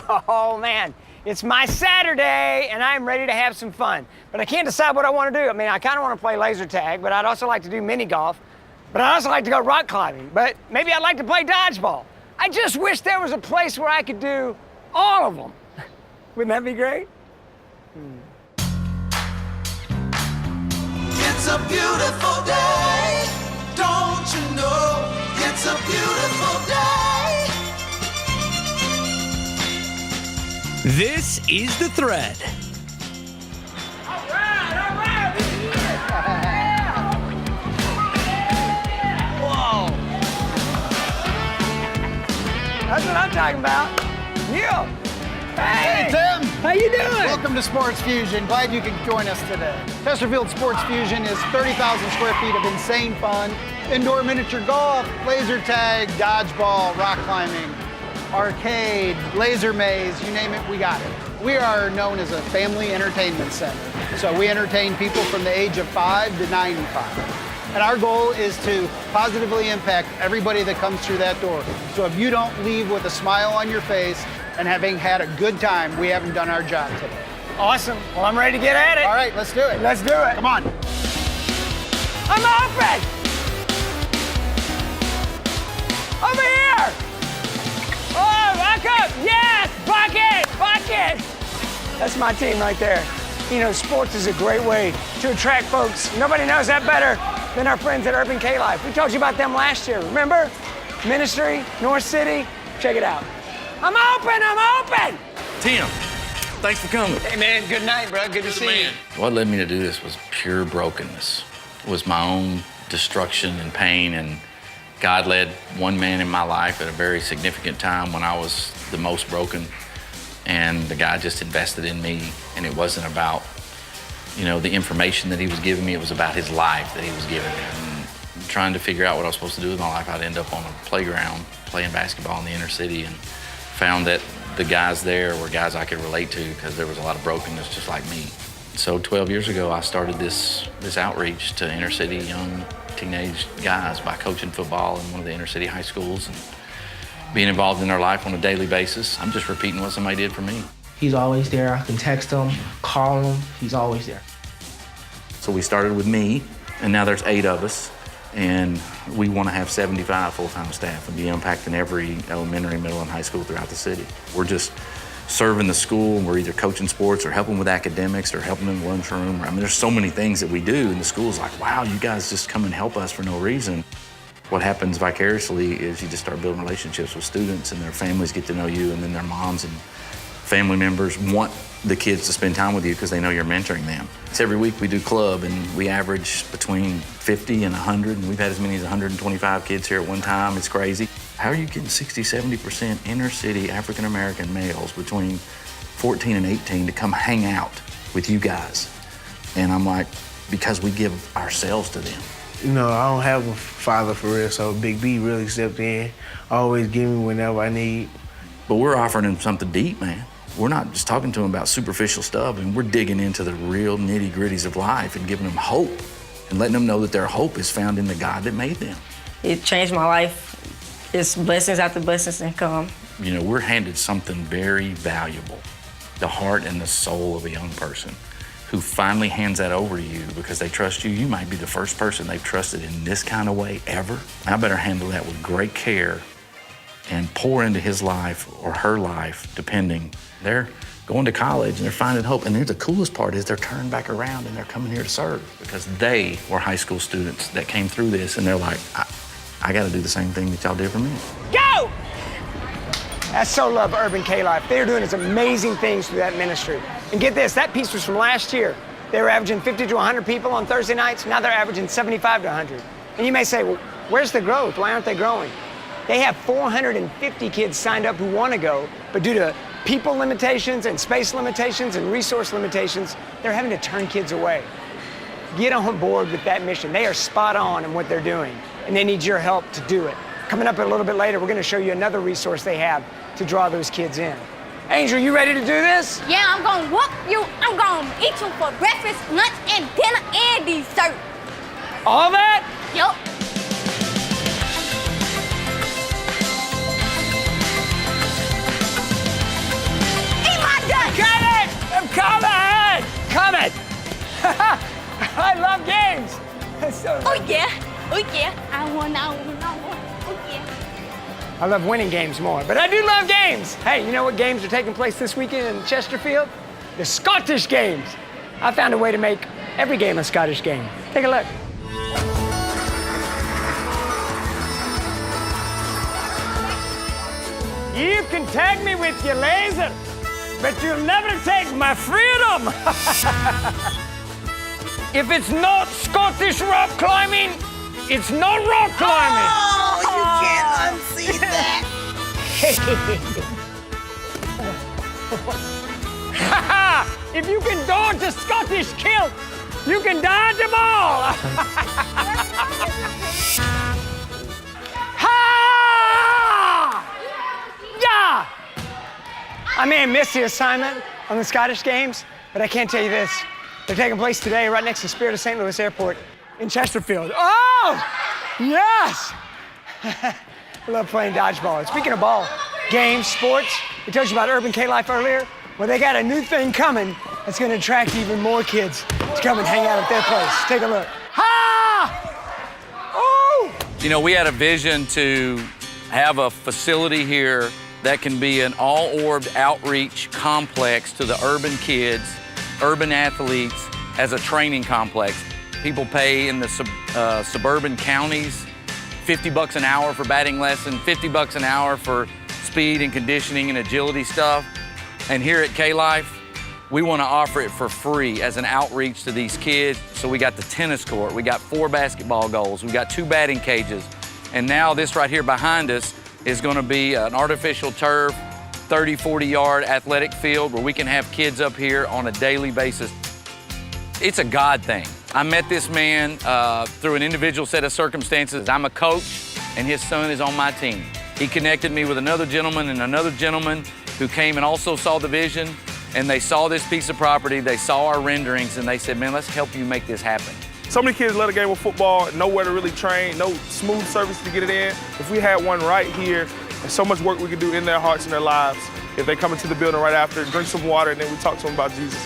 Oh, man, it's my Saturday, and I'm ready to have some fun. But I can't decide what I want to do. I mean, I kind of want to play laser tag, but I'd also like to do mini golf. But I'd also like to go rock climbing. But maybe I'd like to play dodgeball. I just wish there was a place where I could do all of them. Wouldn't that be great? It's a beautiful day, don't you know? It's a beautiful day. This is The Thread. All right. Whoa. That's what I'm talking about. Neil. Hey, Tim. How you doing? Welcome to Sports Fusion. Glad you could join us today. Chesterfield Sports Fusion is 30,000 square feet of insane fun. Indoor miniature golf, laser tag, dodgeball, rock climbing, arcade, laser maze, you name it, we got it. We are known as a family entertainment center. So we entertain people from the age of 5 to 95. And our goal is to positively impact everybody that comes through that door. So if you don't leave with a smile on your face and having had a good time, we haven't done our job today. Awesome. Well, I'm ready to get at it. All right, let's do it. Let's do it. Come on. I'm open. Over here. Oh, back up. Yes, bucket. That's my team right there. You know, sports is a great way to attract folks. Nobody knows that better than our friends at Urban K-Life. We told you about them last year, remember? Ministry, North City, check it out. I'm open! Tim, thanks for coming. Hey, man, good night, bro. Good to see you. What led me to do this was pure brokenness. It was my own destruction and pain, and God led one man in my life at a very significant time when I was the most broken, and the guy just invested in me, and it wasn't about, you know, the information that he was giving me. It was about his life that he was giving me. And trying to figure out what I was supposed to do with my life, I'd end up on a playground playing basketball in the inner city, and found that the guys there were guys I could relate to because there was a lot of brokenness just like me. So 12 years ago, I started this outreach to inner city young teenage guys by coaching football in one of the inner city high schools and being involved in their life on a daily basis. I'm just repeating what somebody did for me. He's always there. I can text him, call him. He's always there. So we started with me, and now there's 8 of us. And we want to have 75 full-time staff and be impacting every elementary, middle, and high school throughout the city. We're just serving the school, and we're either coaching sports or helping with academics or helping in the lunchroom. I mean, there's so many things that we do, and the school's like, wow, you guys just come and help us for no reason. What happens vicariously is you just start building relationships with students, and their families get to know you, and then their moms and family members want the kids to spend time with you because they know you're mentoring them. It's every week we do club, and we average between 50 and 100, and we've had as many as 125 kids here at one time. It's crazy. How are you getting 60-70% inner city African-American males between 14 and 18 to come hang out with you guys? And I'm like, because we give ourselves to them. You know, I don't have a father for real, so Big B really stepped in, always give me whenever I need. But we're offering them something deep, man. We're not just talking to them about superficial stuff, and we're digging into the real nitty-gritties of life and giving them hope and letting them know that their hope is found in the God that made them. It changed my life. It's blessings after blessings that come. You know, we're handed something very valuable, the heart and the soul of a young person who finally hands that over to you because they trust you. You might be the first person they've trusted in this kind of way ever. I better handle that with great care and pour into his life or her life, depending. They're going to college and they're finding hope. And the coolest part is they're turning back around and they're coming here to serve because they were high school students that came through this, and they're like, I got to do the same thing that y'all did for me. Go! I so love Urban K-Life. They're doing some amazing things through that ministry. And get this, that piece was from last year. They were averaging 50 to 100 people on Thursday nights. Now they're averaging 75 to 100. And you may say, well, where's the growth? Why aren't they growing? They have 450 kids signed up who want to go, but due to people limitations and space limitations and resource limitations, they're having to turn kids away. Get on board with that mission. They are spot on in what they're doing, and they need your help to do it. Coming up a little bit later, we're going to show you another resource they have to draw those kids in. Angel, you ready to do this? Yeah, I'm gonna whoop you. I'm gonna eat you for breakfast, lunch, and dinner, and dessert. All that? Yup. I love games. So Oh yeah, oh yeah. I won. Oh yeah. I love winning games more, but I do love games. Hey, you know what games are taking place this weekend in Chesterfield? The Scottish games. I found a way to make every game a Scottish game. Take a look. You can tag me with your laser, but you'll never take my freedom. If it's not Scottish rock climbing, it's not rock climbing. Oh, you can't unsee that. If you can dodge a Scottish kilt, you can dodge them all. Ha! Yeah! I may have missed the assignment on the Scottish games, but I can't tell you this. They're taking place today right next to Spirit of St. Louis Airport in Chesterfield. Oh, yes! I love playing dodgeball. And speaking of ball, games, sports, we told you about Urban K-Life earlier. Well, they got a new thing coming that's gonna attract even more kids to come and hang out at their place. Take a look. Ha! Oh! You know, we had a vision to have a facility here that can be an all-orbed outreach complex to the urban kids, urban athletes, as a training complex. People pay in the suburban counties $50 an hour for batting lesson, $50 an hour for speed and conditioning and agility stuff. And here at K-Life, we want to offer it for free as an outreach to these kids. So we got the tennis court, we got 4 basketball goals, we got 2 batting cages, and now this right here behind us is going to be an artificial turf, 30, 40-yard athletic field where we can have kids up here on a daily basis. It's a God thing. I met this man through an individual set of circumstances. I'm a coach, and his son is on my team. He connected me with another gentleman and another gentleman who came and also saw the vision, and they saw this piece of property, they saw our renderings, and they said, man, let's help you make this happen. So many kids love the game of football, nowhere to really train, no smooth service to get it in. If we had one right here, there's so much work we could do in their hearts and their lives. If they come into the building right after, drink some water, and then we talk to them about Jesus.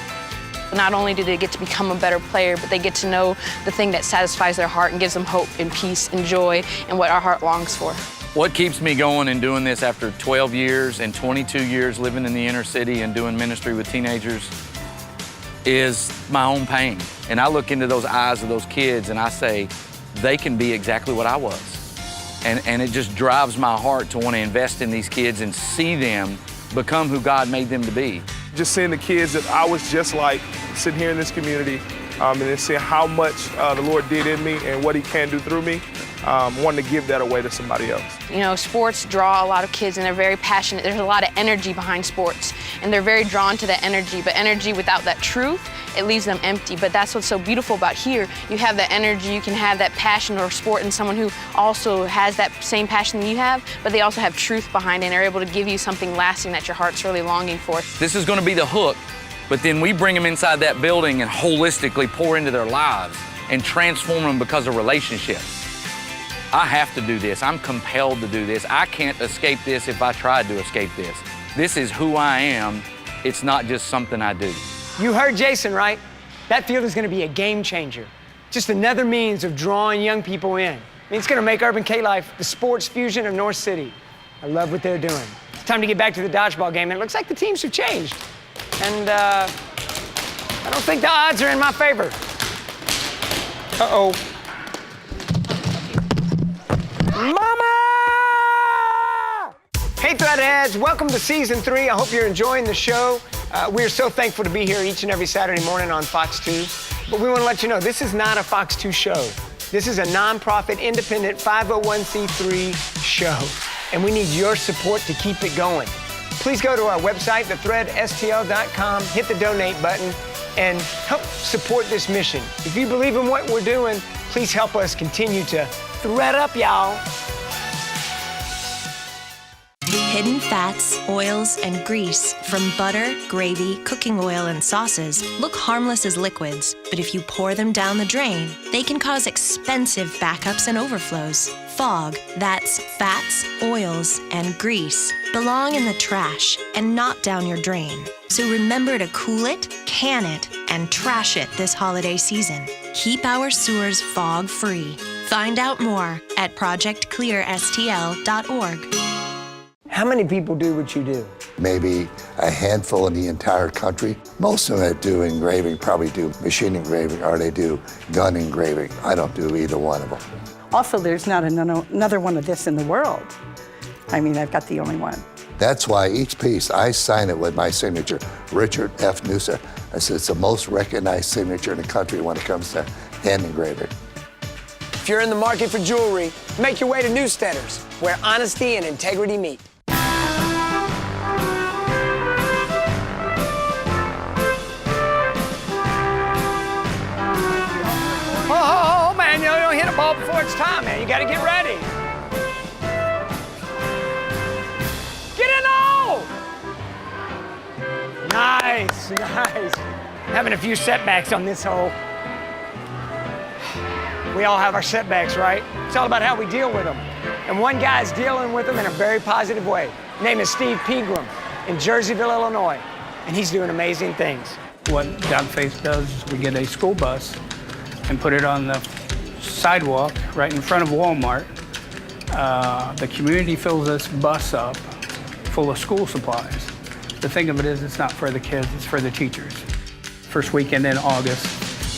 Not only do they get to become a better player, but they get to know the thing that satisfies their heart and gives them hope and peace and joy and what our heart longs for. What keeps me going and doing this after 12 years and 22 years living in the inner city and doing ministry with teenagers is my own pain. And I look into those eyes of those kids and I say, they can be exactly what I was. And it just drives my heart to want to invest in these kids and see them become who God made them to be. Just seeing the kids that I was just like, sitting here in this community, and then seeing how much the Lord did in me and what He can do through me, wanting to give that away to somebody else. You know, sports draw a lot of kids and they're very passionate. There's a lot of energy behind sports and they're very drawn to that energy, but energy without that truth, it leaves them empty. But that's what's so beautiful about here. You have that energy, you can have that passion or sport in someone who also has that same passion that you have, but they also have truth behind it and are able to give you something lasting that your heart's really longing for. This is going to be the hook, but then we bring them inside that building and holistically pour into their lives and transform them because of relationships. I have to do this. I'm compelled to do this. I can't escape this if I tried to escape this. This is who I am. It's not just something I do. You heard Jason, right? That field is gonna be a game changer. Just another means of drawing young people in. I mean, it's gonna make Urban K-Life the sports fusion of North City. I love what they're doing. It's time to get back to the dodgeball game, and it looks like the teams have changed. And I don't think the odds are in my favor. Uh-oh. Mama! Hey, Threadheads, welcome to Season 3. I hope you're enjoying the show. We're so thankful to be here each and every Saturday morning on Fox 2. But we want to let you know, this is not a Fox 2 show. This is a nonprofit, independent 501c3 show. And we need your support to keep it going. Please go to our website, thethreadstl.com, hit the donate button, and help support this mission. If you believe in what we're doing, please help us continue to thread up, y'all. Hidden fats, oils, and grease from butter, gravy, cooking oil, and sauces look harmless as liquids, but if you pour them down the drain, they can cause expensive backups and overflows. Fog, that's fats, oils, and grease, belong in the trash and not down your drain. So remember to cool it, can it, and trash it this holiday season. Keep our sewers fog-free. Find out more at projectclearstl.org. How many people do what you do? Maybe a handful in the entire country. Most of them that do engraving probably do machine engraving or they do gun engraving. I don't do either one of them. Also, there's not another one of this in the world. I mean, I've got the only one. That's why each piece, I sign it with my signature, Richard F. Noosa. I said it's the most recognized signature in the country when it comes to hand engraving. If you're in the market for jewelry, make your way to Newsteaders, where honesty and integrity meet. Oh, man, you don't hit a ball before it's time, man. You got to get ready. Get in the hole! Nice, nice. Having a few setbacks on this hole. We all have our setbacks, right? It's all about how we deal with them. And one guy's dealing with them in a very positive way. His name is Steve Pegram in Jerseyville, Illinois, and he's doing amazing things. What Dogface does is we get a school bus and put it on the sidewalk right in front of Walmart. The community fills this bus up full of school supplies. The thing of it is, it's not for the kids, it's for the teachers. First weekend in August,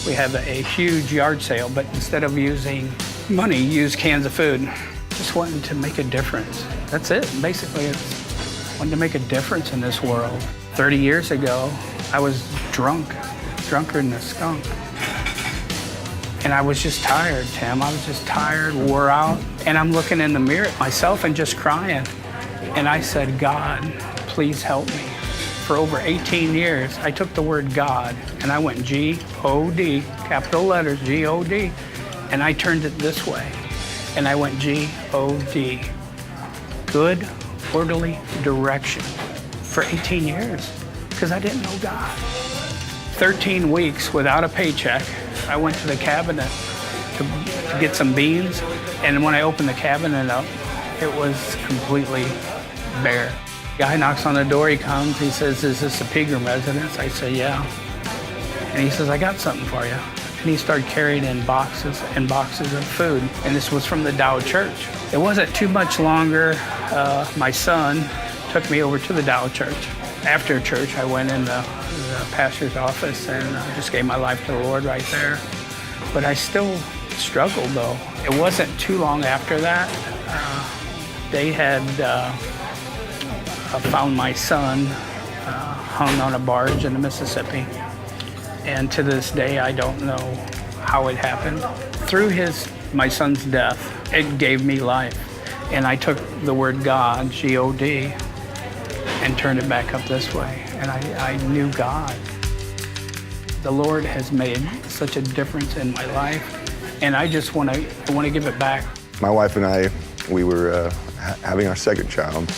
we have a huge yard sale, but instead of using money, use cans of food. Just wanting to make a difference. That's it. Basically, it's wanting to make a difference in this world. 30 years ago, I was drunker than a skunk. And I was just tired, Tim. I was just tired, wore out. And I'm looking in the mirror at myself and just crying. And I said, God, please help me. For over 18 years, I took the word God and I went G-O-D, capital letters, G-O-D, and I turned it this way. And I went G-O-D, good, orderly direction, for 18 years, because I didn't know God. 13 weeks without a paycheck, I went to the cabinet to get some beans, and when I opened the cabinet up, it was completely bare. Guy knocks on the door, he comes, he says, is this a Pegram residence? I say, yeah. And he says, I got something for you. And he started carrying in boxes and boxes of food. And this was from the Dow Church. It wasn't too much longer, my son took me over to the Dow Church. After church, I went in the pastor's office and just gave my life to the Lord right there. But I still struggled though. It wasn't too long after that. They had found my son hung on a barge in the Mississippi. And to this day, I don't know how it happened. Through my son's death, it gave me life. And I took the word God, G-O-D, and turned it back up this way. And I knew God. The Lord has made such a difference in my life. And I just want to give it back. My wife and I, we were having our second child.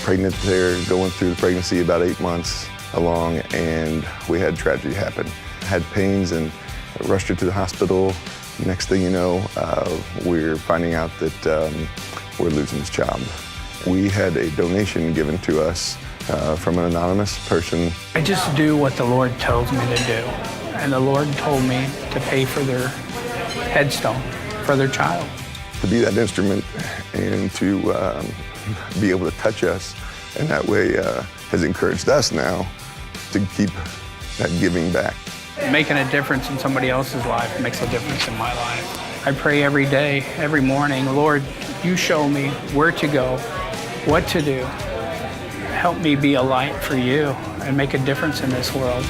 Pregnant there, going through the pregnancy about 8 months along, and we had tragedy happen. Had pains and rushed her to the hospital. Next thing you know, we're finding out that we're losing this child. We had a donation given to us from an anonymous person. I just do what the Lord tells me to do. And the Lord told me to pay for their headstone for their child. To be that instrument and to be able to touch us, and that way has encouraged us now to keep that giving back. Making a difference in somebody else's life makes a difference in my life. I pray every day, every morning, Lord, you show me where to go, what to do. Help me be a light for you and make a difference in this world.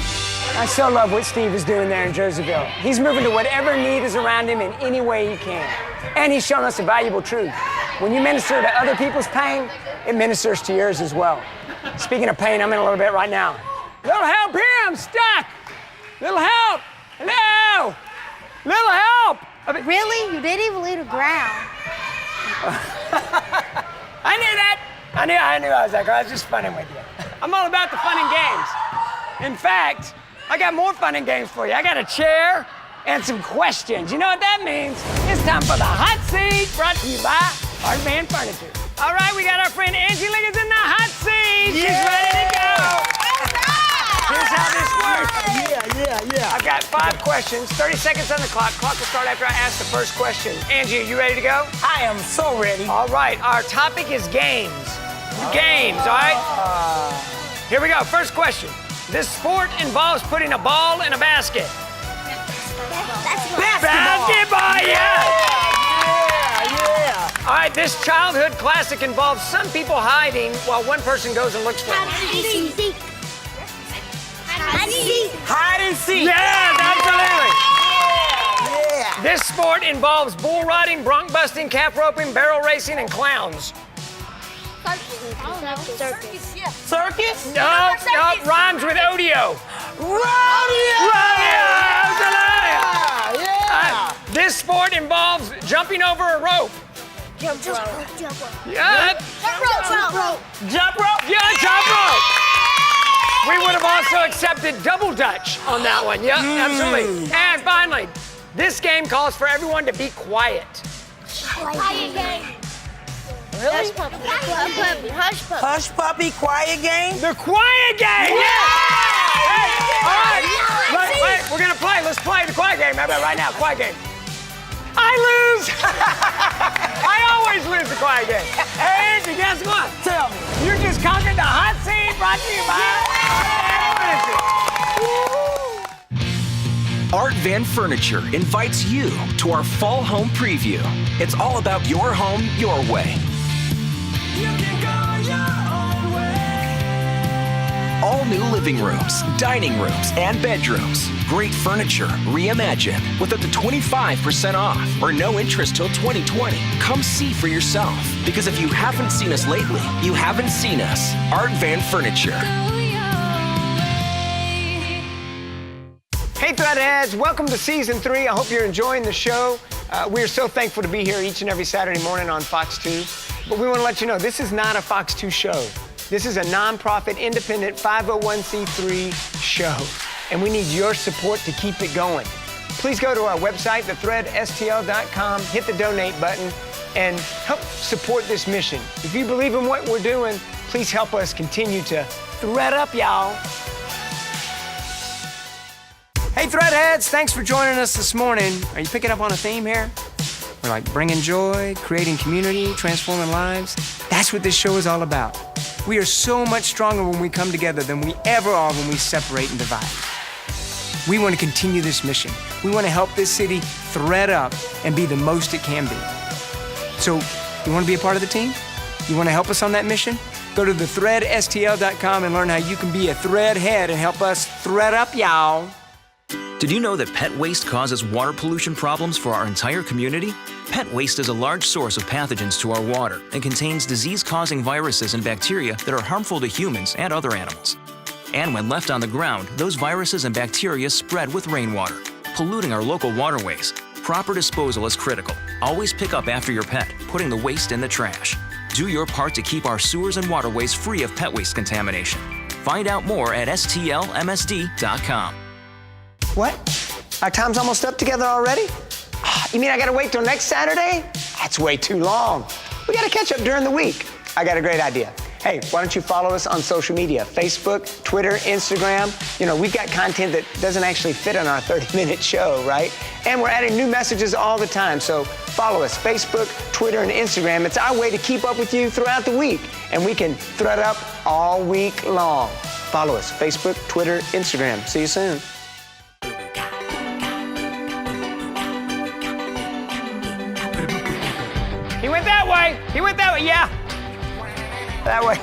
I so love what Steve is doing there in Jerseyville. He's moving to whatever need is around him in any way he can. And he's shown us a valuable truth. When you minister to other people's pain, it ministers to yours as well. Speaking of pain, I'm in a little bit right now. Little help here, I'm stuck. Little help. Hello. Little help. Really? You didn't even leave the ground. I knew that. I knew I was like, I was just funning with you. I'm all about the fun and games. In fact, I got more fun and games for you. I got a chair, and some questions. You know what that means? It's time for the hot seat, brought to you by Art Van Furniture. All right, we got our friend Angie Liggins in the hot seat. She's ready to go. Here's how this works. Yeah. I've got 5 questions, 30 seconds on the clock. Clock will start after I ask the first question. Angie, are you ready to go? I am so ready. All right, our topic is games. Games, all right? Here we go, first question. This sport involves putting a ball in a basket. Basketball, yeah! All right, this childhood classic involves some people hiding while one person goes and looks for them. Hide and seek. Yes, absolutely. Yeah. This sport involves bull riding, bronc busting, calf roping, barrel racing, and clowns. Circus? No, rhymes with odeo. Rodeo! Absolutely. Yeah. This sport involves jumping over a rope. Jump rope. Yeah. Jump rope. Jump rope? Yeah, jump rope. We would have also accepted double dutch on that one. Yeah, absolutely. And finally, this game calls for everyone to be quiet. Quiet game. Really? Hush puppy, quiet game. The quiet game. Yeah. Hey, all right. Wait, we're gonna play. Let's play the quiet game. How about right now? Quiet game. I lose. I always lose the quiet game. Hey, Angie, guess what? Tell me. You just conquered the hot seat brought to you by Art Van Furniture invites you to our fall home preview. It's all about your home, your way. All new living rooms, dining rooms, and bedrooms. Great furniture reimagined with up to 25% off or no interest till 2020. Come see for yourself, because if you haven't seen us lately, you haven't seen us. Art Van Furniture. Hey, Threadheads, welcome to Season 3. I hope you're enjoying the show. We're so thankful to be here each and every Saturday morning on Fox 2. But we want to let you know, this is not a Fox 2 show. This is a nonprofit, independent 501c3 show. And we need your support to keep it going. Please go to our website, thethreadstl.com, hit the donate button, and help support this mission. If you believe in what we're doing, please help us continue to thread up, y'all. Hey, Threadheads, thanks for joining us this morning. Are you picking up on a theme here? We're like bringing joy, creating community, transforming lives. That's what this show is all about. We are so much stronger when we come together than we ever are when we separate and divide. We want to continue this mission. We want to help this city thread up and be the most it can be. So, you want to be a part of the team? You want to help us on that mission? Go to thethreadstl.com and learn how you can be a threadhead and help us thread up, y'all. Did you know that pet waste causes water pollution problems for our entire community? Pet waste is a large source of pathogens to our water and contains disease-causing viruses and bacteria that are harmful to humans and other animals. And when left on the ground, those viruses and bacteria spread with rainwater, polluting our local waterways. Proper disposal is critical. Always pick up after your pet, putting the waste in the trash. Do your part to keep our sewers and waterways free of pet waste contamination. Find out more at stlmsd.com. What? Our time's almost up together already? You mean I gotta wait till next Saturday? That's way too long. We gotta catch up during the week. I got a great idea. Hey, why don't you follow us on social media? Facebook, Twitter, Instagram. You know, we've got content that doesn't actually fit on our 30-minute show, right? And we're adding new messages all the time. So follow us, Facebook, Twitter, and Instagram. It's our way to keep up with you throughout the week. And we can thread up all week long. Follow us, Facebook, Twitter, Instagram. See you soon. He went that way. He went that way. Yeah. That way.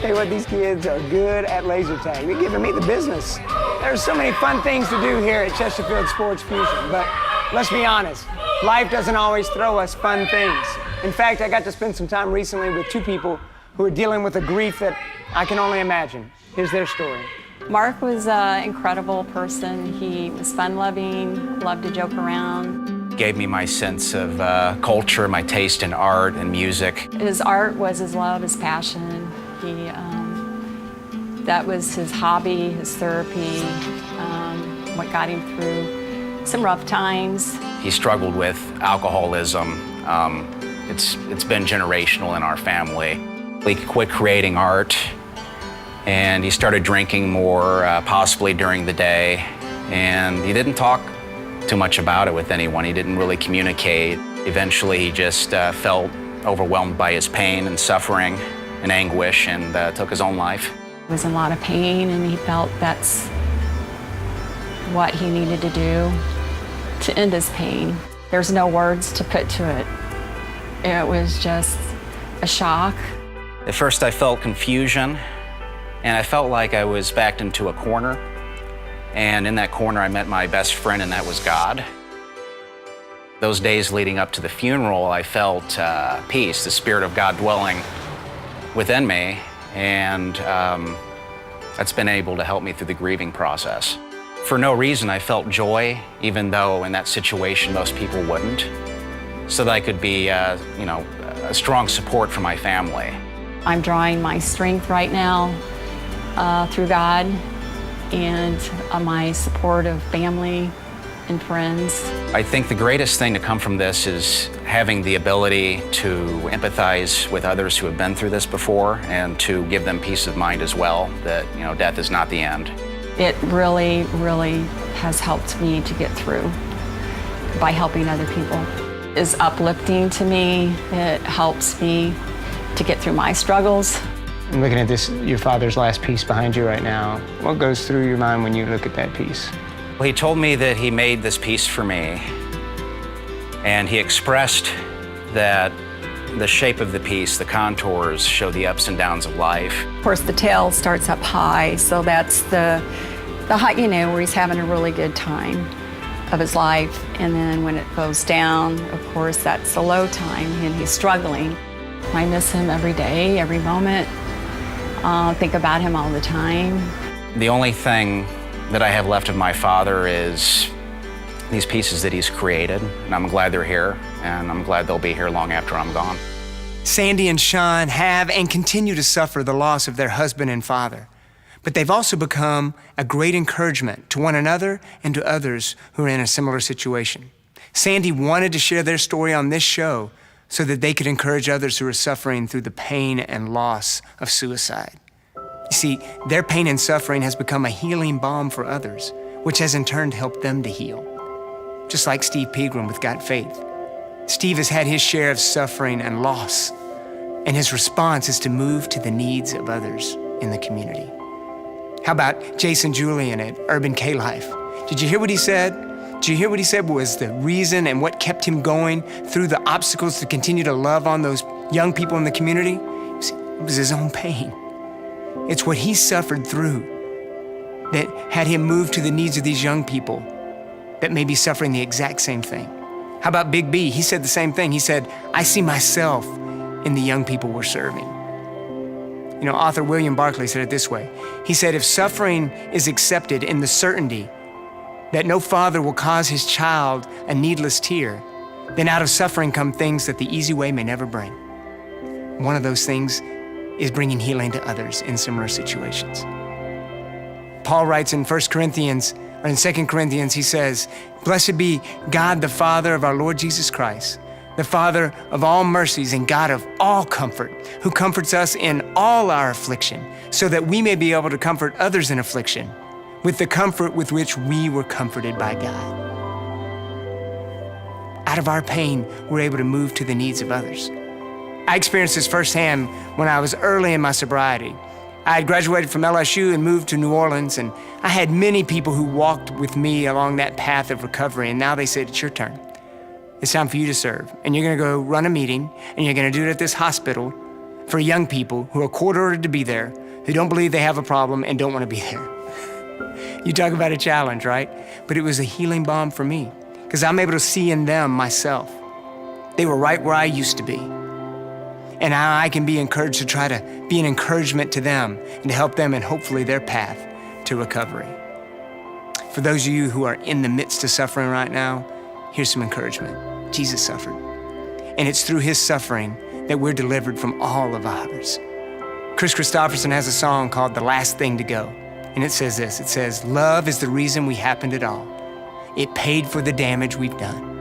Tell you what, these kids are good at laser tag. They're giving me the business. There's so many fun things to do here at Chesterfield Sports Fusion, but let's be honest, life doesn't always throw us fun things. In fact, I got to spend some time recently with 2 people who are dealing with a grief that I can only imagine. Here's their story. Mark was an incredible person. He was fun-loving, loved to joke around. Gave me my sense of culture, my taste in art and music. His art was his love, his passion. That was his hobby, his therapy, what got him through some rough times. He struggled with alcoholism. It's been generational in our family. He quit creating art, and he started drinking more, possibly during the day, and he didn't talk too much about it with anyone. He didn't really communicate. Eventually, he just felt overwhelmed by his pain and suffering and anguish and took his own life. He was in a lot of pain, and he felt that's what he needed to do to end his pain. There's no words to put to it. It was just a shock. At first, I felt confusion, and I felt like I was backed into a corner. And in that corner, I met my best friend, and that was God. Those days leading up to the funeral, I felt peace, the Spirit of God dwelling within me, and that's been able to help me through the grieving process. For no reason, I felt joy, even though in that situation most people wouldn't, so that I could be, a strong support for my family. I'm drawing my strength right now through God and my support of family and friends. I think the greatest thing to come from this is having the ability to empathize with others who have been through this before and to give them peace of mind as well, that death is not the end. It really, really has helped me to get through by helping other people. It's uplifting to me. It helps me to get through my struggles. I'm looking at this, your father's last piece behind you right now. What goes through your mind when you look at that piece? Well, he told me that he made this piece for me, and he expressed that the shape of the piece, the contours, show the ups and downs of life. Of course, the tail starts up high, so that's the height, where he's having a really good time of his life. And then when it goes down, of course, that's the low time, and he's struggling. I miss him every day, every moment. Think about him all the time. The only thing that I have left of my father is these pieces that he's created, and I'm glad they're here, and I'm glad they'll be here long after I'm gone. Sandy and Sean have and continue to suffer the loss of their husband and father, but they've also become a great encouragement to one another and to others who are in a similar situation. Sandy wanted to share their story on this show so that they could encourage others who are suffering through the pain and loss of suicide. You see, their pain and suffering has become a healing balm for others, which has in turn helped them to heal. Just like Steve Pegram with Got Faith. Steve has had his share of suffering and loss, and his response is to move to the needs of others in the community. How about Jason Julian at Urban K-Life? Did you hear what he said? Did you hear what he said was the reason and what kept him going through the obstacles to continue to love on those young people in the community? It was his own pain. It's what he suffered through that had him move to the needs of these young people that may be suffering the exact same thing. How about Big B? He said the same thing. He said, I see myself in the young people we're serving. Author William Barclay said it this way. He said, if suffering is accepted in the certainty that no father will cause his child a needless tear, then out of suffering come things that the easy way may never bring. One of those things is bringing healing to others in similar situations. Paul writes in 2 Corinthians, he says, blessed be God the Father of our Lord Jesus Christ, the Father of all mercies and God of all comfort, who comforts us in all our affliction, so that we may be able to comfort others in affliction with the comfort with which we were comforted by God. Out of our pain, we're able to move to the needs of others. I experienced this firsthand when I was early in my sobriety. I had graduated from LSU and moved to New Orleans, and I had many people who walked with me along that path of recovery, and now they said, it's your turn. It's time for you to serve, and you're gonna go run a meeting, and you're gonna do it at this hospital for young people who are court-ordered to be there, who don't believe they have a problem and don't wanna be there. You talk about a challenge, right? But it was a healing balm for me, because I'm able to see in them myself. They were right where I used to be. And now I can be encouraged to try to be an encouragement to them and to help them in hopefully their path to recovery. For those of you who are in the midst of suffering right now, here's some encouragement. Jesus suffered. And it's through his suffering that we're delivered from all of ours. Chris Christopherson has a song called The Last Thing to Go. And it says this, it says, love is the reason we happened at all. It paid for the damage we've done,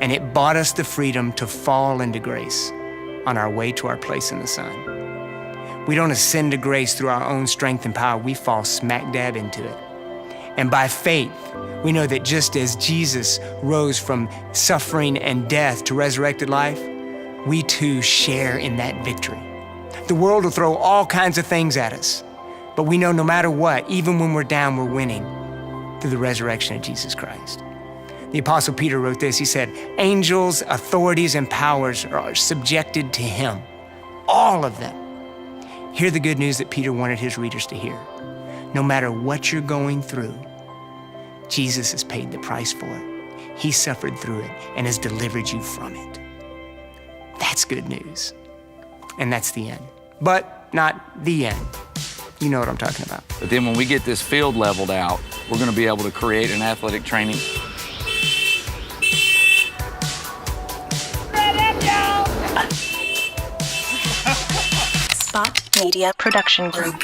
and it bought us the freedom to fall into grace on our way to our place in the sun. We don't ascend to grace through our own strength and power. We fall smack dab into it. And by faith, we know that just as Jesus rose from suffering and death to resurrected life, we too share in that victory. The world will throw all kinds of things at us, but we know no matter what, even when we're down, we're winning through the resurrection of Jesus Christ. The Apostle Peter wrote this. He said, angels, authorities, and powers are subjected to him, all of them. Hear the good news that Peter wanted his readers to hear. No matter what you're going through, Jesus has paid the price for it. He suffered through it and has delivered you from it. That's good news. And that's the end. But not the end. You know what I'm talking about. But then when we get this field leveled out, we're going to be able to create an athletic training. Spot Media Production Group.